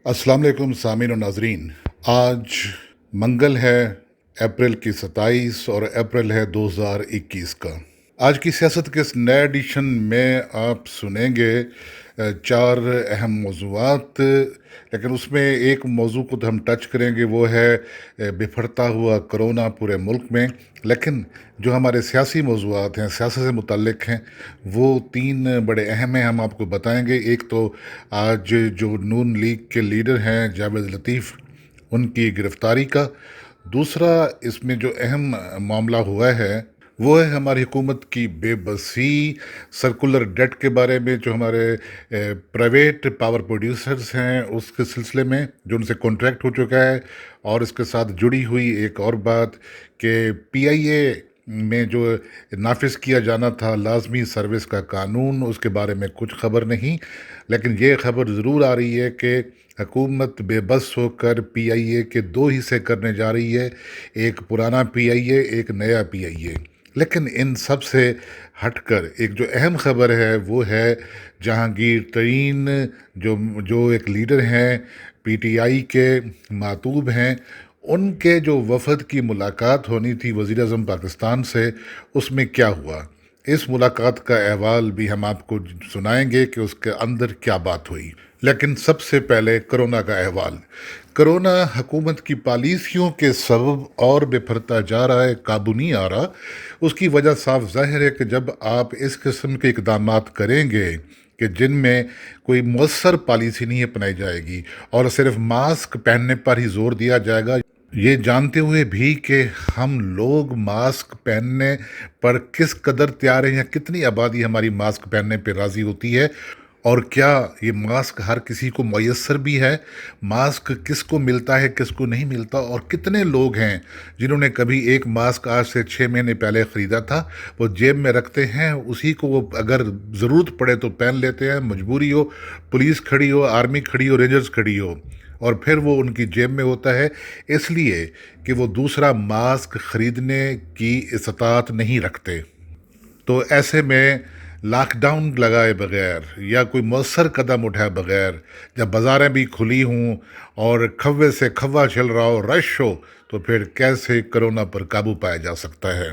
अस्सलाम वालेकुम सामीन और नाजरीन। आज मंगल है, अप्रैल की 27 और अप्रैल है 2021 का। आज की सियासत के इस नए एडिशन में आप सुनेंगे चार अहम मौज़ूआत, लेकिन उसमें एक मौजू को तो हम टच करेंगे, वो है बिफरता हुआ कोरोना पूरे मुल्क में। लेकिन जो हमारे सियासी मौज़ूआत हैं, सियासत से मुतल्लिक़ हैं, वो तीन बड़े अहम हैं, हम आपको बताएंगे। एक तो आज जो नून लीग के लीडर हैं जावेद लतीफ़, उनकी गिरफ़्तारी का। दूसरा इसमें जो अहम मामला हुआ है वो है हमारी हुकूमत की बेबसी, सर्कुलर डेट के बारे में, जो हमारे प्राइवेट पावर प्रोड्यूसर्स हैं उसके सिलसिले में जो उनसे कॉन्ट्रैक्ट हो चुका है। और इसके साथ जुड़ी हुई एक और बात कि पीआईए में जो नाफिज किया जाना था लाजमी सर्विस का कानून, उसके बारे में कुछ खबर नहीं। लेकिन ये खबर ज़रूर आ रही है कि हुकूमत बेबस होकर पीआईए के दो हिस्से करने जा रही है, एक पुराना पीआईए, एक नया पीआईए। लेकिन इन सब से हटकर एक जो अहम खबर है वो है जहांगीर तरीन, जो जो एक लीडर हैं पीटीआई के, मातूब हैं, उनके जो वफद की मुलाकात होनी थी वज़ीर आज़म पाकिस्तान से, उसमें क्या हुआ। इस मुलाकात का अहवाल भी हम आपको सुनाएंगे कि उसके अंदर क्या बात हुई। लेकिन सबसे पहले कोरोना का अहवाल। कोरोना हुकूमत की पॉलिसियों के सबब और बिफरता जा रहा है, काबू नहीं आ रहा। उसकी वजह साफ ज़ाहिर है कि जब आप इस किस्म के इक़दाम करेंगे कि जिनमें कोई मौसर पॉलिसी नहीं अपनाई जाएगी और सिर्फ मास्क पहनने पर ही जोर दिया जाएगा, ये जानते हुए भी कि हम लोग मास्क पहनने पर किस कदर तैयार हैं या कितनी आबादी हमारी मास्क पहनने पर राज़ी होती है, और क्या ये मास्क हर किसी को मैसर भी है, मास्क किसको मिलता है किसको नहीं मिलता, और कितने लोग हैं जिन्होंने कभी एक मास्क आज से 6 महीने पहले ख़रीदा था, वो जेब में रखते हैं, उसी को वो अगर ज़रूरत पड़े तो पहन लेते हैं, मजबूरी हो, पुलिस खड़ी हो, आर्मी खड़ी हो, रेंजर्स खड़ी हो, और फिर वो उनकी जेब में होता है, इसलिए कि वो दूसरा मास्क ख़रीदने की इस्तात नहीं रखते। तो ऐसे में लॉकडाउन लगाए बगैर या कोई मौसर कदम उठाए बगैर, जब बाज़ारें भी खुली हों और खव्वे से खव्वा चल रहा हो, रश हो, तो फिर कैसे कोरोना पर काबू पाया जा सकता है।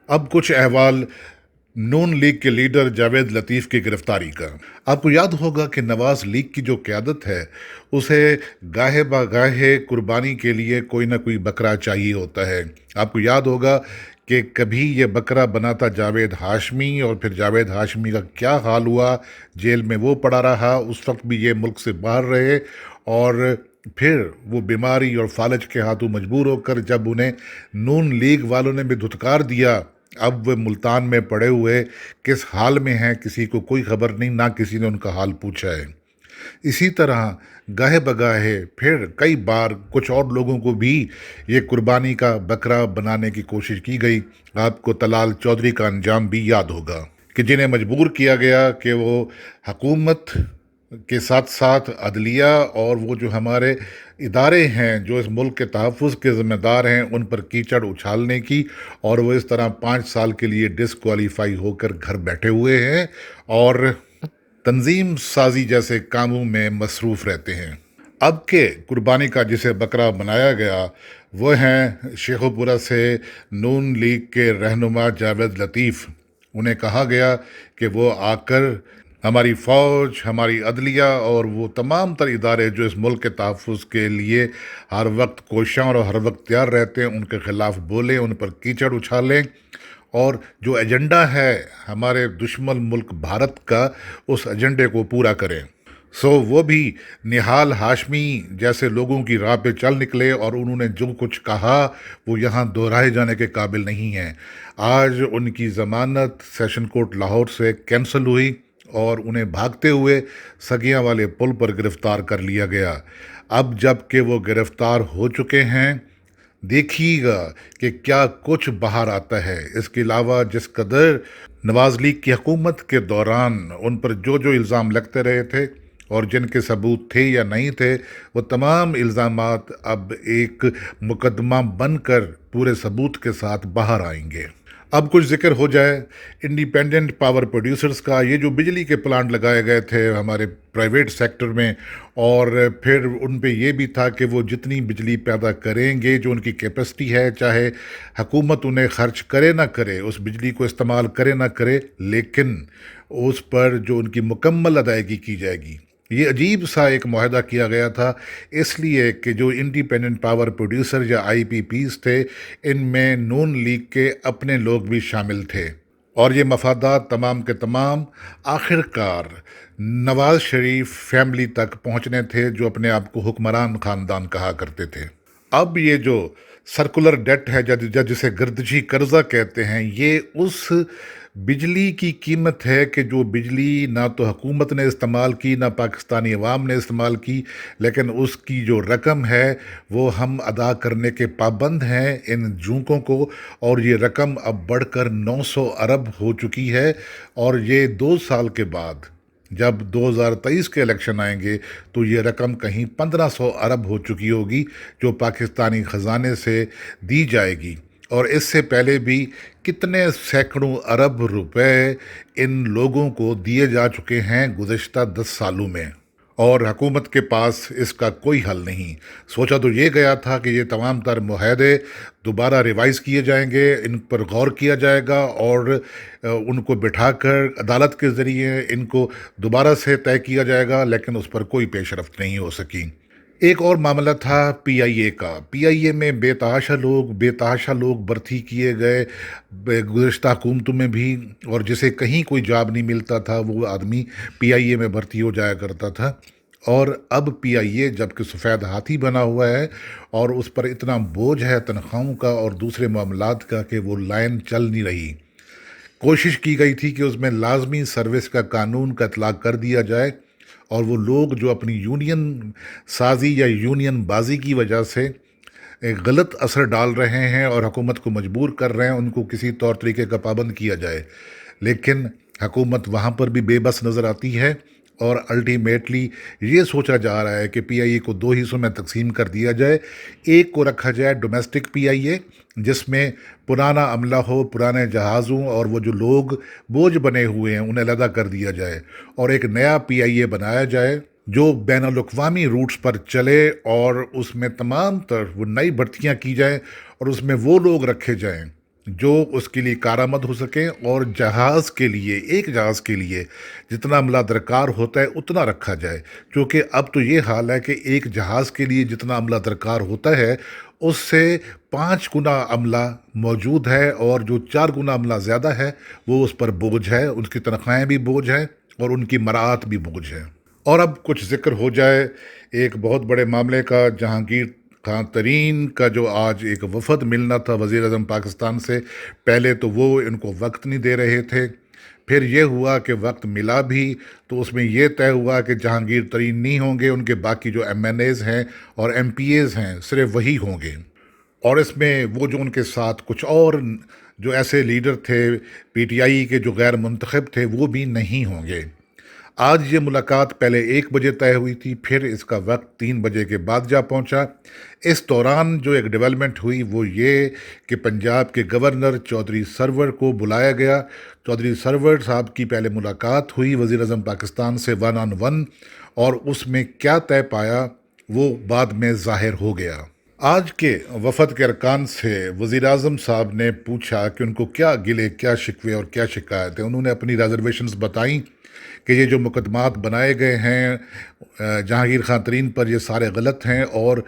अब कुछ अहवाल नून लीग के लीडर जावेद लतीफ़ की गिरफ्तारी का। आपको याद होगा कि नवाज़ लीग की जो क़यादत है उसे गाहे बागाहे कुर्बानी के लिए कोई ना कोई बकरा चाहिए होता है। आपको याद होगा कि कभी ये बकरा बना था जावेद हाशमी, और फिर जावेद हाशमी का क्या हाल हुआ, जेल में वो पड़ा रहा, उस वक्त भी ये मुल्क से बाहर रहे, और फिर वो बीमारी और फालज के हाथों मजबूर होकर जब उन्हें नून लीग वालों ने भी धुतकार दिया, अब वे मुल्तान में पड़े हुए किस हाल में हैं किसी को कोई खबर नहीं, ना किसी ने उनका हाल पूछा है। इसी तरह गाहे बगाहे फिर कई बार कुछ और लोगों को भी ये कुर्बानी का बकरा बनाने की कोशिश की गई। आपको तलाल चौधरी का अंजाम भी याद होगा कि जिन्हें मजबूर किया गया कि वो हुकूमत के साथ साथ अदलिया और वो जो हमारे इदारे हैं जो इस मुल्क के तहफ़्फ़ुज़ के ज़िम्मेदार हैं, उन पर कीचड़ उछालने की, और वो इस तरह 5 साल के लिए डिसक्वालीफाई होकर घर बैठे हुए हैं और तंजीम साजी जैसे कामों में मसरूफ़ रहते हैं। अब के कुर्बानी का जिसे बकरा बनाया गया वो हैं शेखोपुरा से नून लीग के रहनुमा जावेद लतीफ़। उन्हें कहा गया कि वो आकर हमारी फ़ौज, हमारी अदलिया और वो तमाम तर इदारे जो इस मुल्क के तहफ़्फ़ुज़ के लिए हर वक्त कोशां और हर वक्त तैयार रहते हैं, उनके ख़िलाफ़ बोलें, उन पर कीचड़ उछालें, और जो एजेंडा है हमारे दुश्मन मुल्क भारत का, उस एजेंडे को पूरा करें। सो वो भी निहाल हाशमी जैसे लोगों की राह पे चल निकले, और उन्होंने जो कुछ कहा वो यहाँ दोहराए जाने के काबिल नहीं है। आज उनकी ज़मानत सेशन कोर्ट लाहौर से कैंसिल हुई और उन्हें भागते हुए सगियां वाले पुल पर गिरफ़्तार कर लिया गया। अब जब कि वो गिरफ़्तार हो चुके हैं, देखिएगा कि क्या कुछ बाहर आता है। इसके अलावा जिस कदर नवाज़ लीग की हुकूमत के दौरान उन पर जो जो इल्ज़ाम लगते रहे थे और जिनके सबूत थे या नहीं थे, वो तमाम इल्ज़ामात अब एक मुकदमा बनकर पूरे सबूत के साथ बाहर आएंगे। अब कुछ ज़िक्र हो जाए इंडिपेंडेंट पावर प्रोड्यूसर्स का। ये जो बिजली के प्लांट लगाए गए थे हमारे प्राइवेट सेक्टर में, और फिर उन पे ये भी था कि वो जितनी बिजली पैदा करेंगे, जो उनकी कैपेसिटी है, चाहे हुकूमत उन्हें खर्च करे ना करे, उस बिजली को इस्तेमाल करे ना करे, लेकिन उस पर जो उनकी मुकम्मल अदायगी की जाएगी। ये अजीब सा एक मुआहदा किया गया था, इसलिए कि जो इंडिपेंडेंट पावर प्रोड्यूसर या आईपीपीज़ थे, इनमें नून लीग के अपने लोग भी शामिल थे, और ये मफादात तमाम के तमाम आखिरकार नवाज शरीफ फैमिली तक पहुंचने थे, जो अपने आप को हुक्मरान ख़ानदान कहा करते थे। अब ये जो सर्कुलर डेट है, जिसे गर्दशी कर्जा कहते हैं, ये उस बिजली की कीमत है कि जो बिजली ना तो हुकूमत ने इस्तेमाल की, ना पाकिस्तानी अवाम ने इस्तेमाल की, लेकिन उसकी जो रकम है वो हम अदा करने के पाबंद हैं इन जूकों को, और ये रकम अब बढ़कर 900 अरब हो चुकी है। और ये 2 साल के बाद जब 2023 के इलेक्शन आएंगे तो ये रकम कहीं 1500 अरब हो चुकी होगी, जो पाकिस्तानी ख़जाने से दी जाएगी। और इससे पहले भी कितने सैकड़ों अरब रुपए इन लोगों को दिए जा चुके हैं गुज़श्ता 10 सालों में, और हुकूमत के पास इसका कोई हल नहीं। सोचा तो ये गया था कि ये तमाम तर मुआहदे दोबारा रिवाइज़ किए जाएंगे, इन पर गौर किया जाएगा, और उनको बिठाकर अदालत के ज़रिए इनको दोबारा से तय किया जाएगा, लेकिन उस पर कोई पेशरफ्त नहीं हो सकी। एक और मामला था पीआईए का। पीआईए में बेतहाशा लोग भर्ती किए गए गुज़श्ता हुकूमतों में भी, और जिसे कहीं कोई जॉब नहीं मिलता था वो आदमी पीआईए में भर्ती हो जाया करता था। और अब पीआईए जबकि सफ़ेद हाथी बना हुआ है, और उस पर इतना बोझ है तनख्वाहों का और दूसरे मामलात का कि वो लाइन चल नहीं रही। कोशिश की गई थी कि उसमें लाजमी सर्विस का कानून का इतलाक़ कर दिया जाए, और वो लोग जो अपनी यूनियन साजी या यूनियन बाजी की वजह से एक गलत असर डाल रहे हैं और हुकूमत को मजबूर कर रहे हैं, उनको किसी तौर तरीके का पाबंद किया जाए। लेकिन हुकूमत वहाँ पर भी बेबस नज़र आती है, और अल्टीमेटली ये सोचा जा रहा है कि पीआईए को 2 हिस्सों में तकसीम कर दिया जाए। एक को रखा जाए डोमेस्टिक पीआईए, जिसमें पुराना अमला हो, पुराने जहाज़ों और वो जो लोग बोझ बने हुए हैं उन्हें अलहदा कर दिया जाए, और एक नया पीआईए बनाया जाए जो बैनुल-अक़वामी रूट्स पर चले, और उसमें तमाम तर वो नई भर्तियाँ की जाएँ, और उसमें वो लोग रखे जाएँ जो उसके लिए कारामद हो सकें, और जहाज़ के लिए, एक जहाज़ के लिए जितना अमला दरकार होता है उतना रखा जाए। क्योंकि अब तो ये हाल है कि एक जहाज़ के लिए जितना अमला दरकार होता है उससे 5 गुना अमला मौजूद है, और जो 4 गुना अमला ज़्यादा है वो उस पर बोझ है, उसकी तनख्वाहें भी बोझ हैं और उनकी मराआत भी बोझ है। और अब कुछ ज़िक्र हो जाए एक बहुत बड़े मामले का, जहांगीर खान तरीन का जो आज एक वफ़द मिलना था वज़ीर आज़म पाकिस्तान से। पहले तो वो इनको वक्त नहीं दे रहे थे, फिर ये हुआ कि वक्त मिला भी तो उसमें ये तय हुआ कि जहांगीर तरीन नहीं होंगे, उनके बाकी जो एमएनएज़ हैं और एमपीएज़ हैं सिर्फ वही होंगे। और इसमें वो जो उनके साथ कुछ और जो ऐसे लीडर थे पीटीआई के जो गैर मुंतखब थे वो भी नहीं होंगे। आज ये मुलाकात पहले 1 बजे तय हुई थी, फिर इसका वक्त 3 बजे के बाद जा पहुंचा। इस दौरान जो एक डेवलपमेंट हुई वो ये कि पंजाब के गवर्नर चौधरी सरवर को बुलाया गया। चौधरी सरवर साहब की पहले मुलाकात हुई वज़ीर आज़म पाकिस्तान से 1 on 1, और उसमें क्या तय पाया वो बाद में ज़ाहिर हो गया। आज के वफ़द के अरकान से वज़ीर आज़म साहब ने पूछा कि उनको क्या गिले, क्या शिकवे और क्या शिकायत है। उन्होंने अपनी रिजर्वेशंस बताई कि ये जो मुकदमात बनाए गए हैं जहांगीर खान तरीन पर, ये सारे गलत हैं, और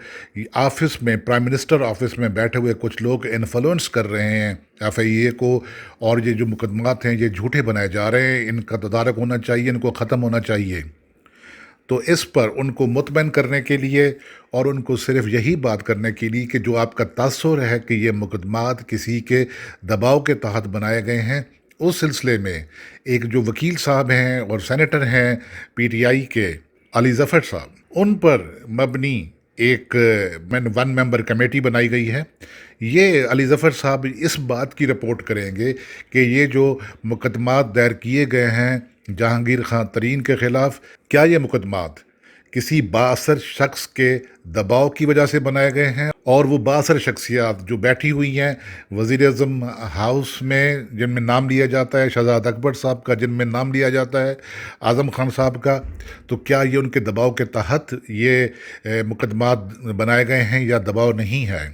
ऑफ़िस में, प्राइम मिनिस्टर ऑफ़िस में बैठे हुए कुछ लोग इन्फ्लुएंस कर रहे हैं एफआईए को, और ये जो मुकदमात हैं ये झूठे बनाए जा रहे हैं, इनका तदारक होना चाहिए, इनको ख़त्म होना चाहिए। तो इस पर उनको मुतमईन करने के लिए और उनको सिर्फ यही बात करने के लिए कि जो आपका तासुर है कि ये मुकदमात किसी के दबाव के तहत बनाए गए हैं, उस सिलसिले में एक जो वकील साहब हैं और सेनेटर हैं पीटीआई के अली ज़फ़र साहब, उन पर मबनी एक 1 मेंबर कमेटी बनाई गई है। ये अली ज़फ़र साहब इस बात की रिपोर्ट करेंगे कि ये जो मुकदमात दायर किए गए हैं जहांगीर खान तरीन के ख़िलाफ़, क्या ये मुकदमात کسی بااثر شخص کے دباؤ کی وجہ سے بنائے گئے ہیں، اور وہ بااثر شخصیات جو بیٹھی ہوئی ہیں وزیر اعظم ہاؤس میں، جن میں نام لیا جاتا ہے شہزاد اکبر صاحب کا، جن میں نام لیا جاتا ہے اعظم خان صاحب کا، تو کیا یہ ان کے دباؤ کے تحت یہ مقدمات بنائے گئے ہیں یا دباؤ نہیں ہے؟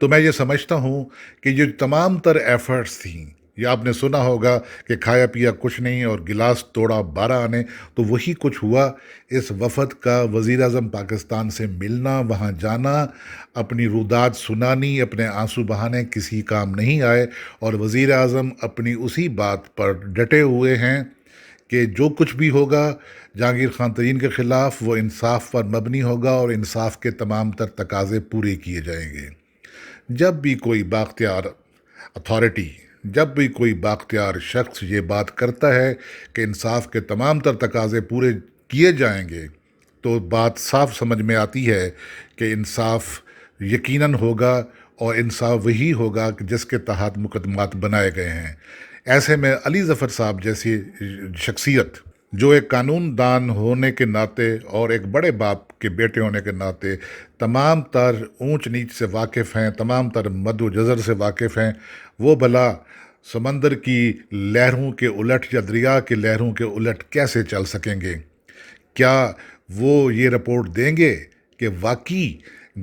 تو میں یہ سمجھتا ہوں کہ یہ تمام تر ایفرٹس تھیں، یہ آپ نے سنا ہوگا کہ کھایا پیا کچھ نہیں اور گلاس توڑا 12 آنے، تو وہی کچھ ہوا۔ اس وفد کا وزیر اعظم پاکستان سے ملنا، وہاں جانا، اپنی روداد سنانی، اپنے آنسو بہانے کسی کام نہیں آئے، اور وزیر اعظم اپنی اسی بات پر ڈٹے ہوئے ہیں کہ جو کچھ بھی ہوگا جہانگیر خان ترین کے خلاف وہ انصاف پر مبنی ہوگا اور انصاف کے تمام تر تقاضے پورے کیے جائیں گے۔ جب بھی کوئی بااختیار اتھارٹی، جب بھی کوئی بااختیار شخص یہ بات کرتا ہے کہ انصاف کے تمام تر تقاضے پورے کیے جائیں گے، تو بات صاف سمجھ میں آتی ہے کہ انصاف یقیناً ہوگا، اور انصاف وہی ہوگا کہ جس کے تحت مقدمات بنائے گئے ہیں۔ ایسے میں علی ظفر صاحب جیسی شخصیت، جو ایک قانون دان ہونے کے ناطے اور ایک بڑے باپ کے بیٹے ہونے کے ناطے تمام تر اونچ نیچ سے واقف ہیں، تمام تر مد و جزر سے واقف ہیں، وہ بھلا سمندر کی لہروں کے الٹ یا دریا کی لہروں کے الٹ کیسے چل سکیں گے؟ کیا وہ یہ رپورٹ دیں گے کہ واقعی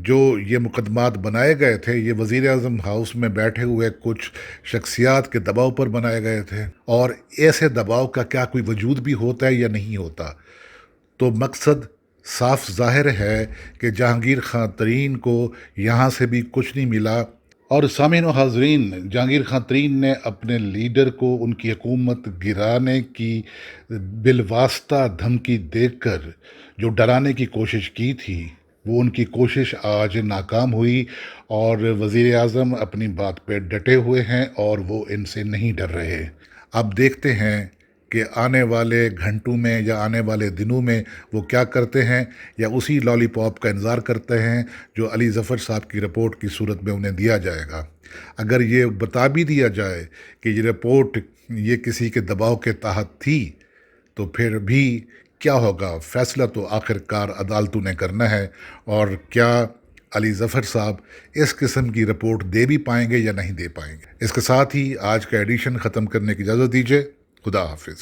جو یہ مقدمات بنائے گئے تھے یہ وزیر اعظم ہاؤس میں بیٹھے ہوئے کچھ شخصیات کے دباؤ پر بنائے گئے تھے، اور ایسے دباؤ کا کیا کوئی وجود بھی ہوتا ہے یا نہیں ہوتا؟ تو مقصد صاف ظاہر ہے کہ جہانگیر خان ترین کو یہاں سے بھی کچھ نہیں ملا، اور سامعین و حاضرین، جہانگیر خان ترین نے اپنے لیڈر کو ان کی حکومت گرانے کی بالواسطہ دھمکی دے کر جو ڈرانے کی کوشش کی تھی، وہ ان کی کوشش آج ناکام ہوئی، اور وزیر اعظم اپنی بات پہ ڈٹے ہوئے ہیں اور وہ ان سے نہیں ڈر رہے۔ اب دیکھتے ہیں کہ آنے والے گھنٹوں میں یا آنے والے دنوں میں وہ کیا کرتے ہیں، یا اسی لالی پاپ کا انتظار کرتے ہیں جو علی ظفر صاحب کی رپورٹ کی صورت میں انہیں دیا جائے گا۔ اگر یہ بتا بھی دیا جائے کہ یہ رپورٹ یہ کسی کے دباؤ کے تحت تھی، تو پھر بھی کیا ہوگا؟ فیصلہ تو آخر کار عدالتوں نے کرنا ہے، اور کیا علی ظفر صاحب اس قسم کی رپورٹ دے بھی پائیں گے یا نہیں دے پائیں گے۔ اس کے ساتھ ہی آج کا ایڈیشن ختم کرنے کی اجازت دیجیے۔ خدا حافظ۔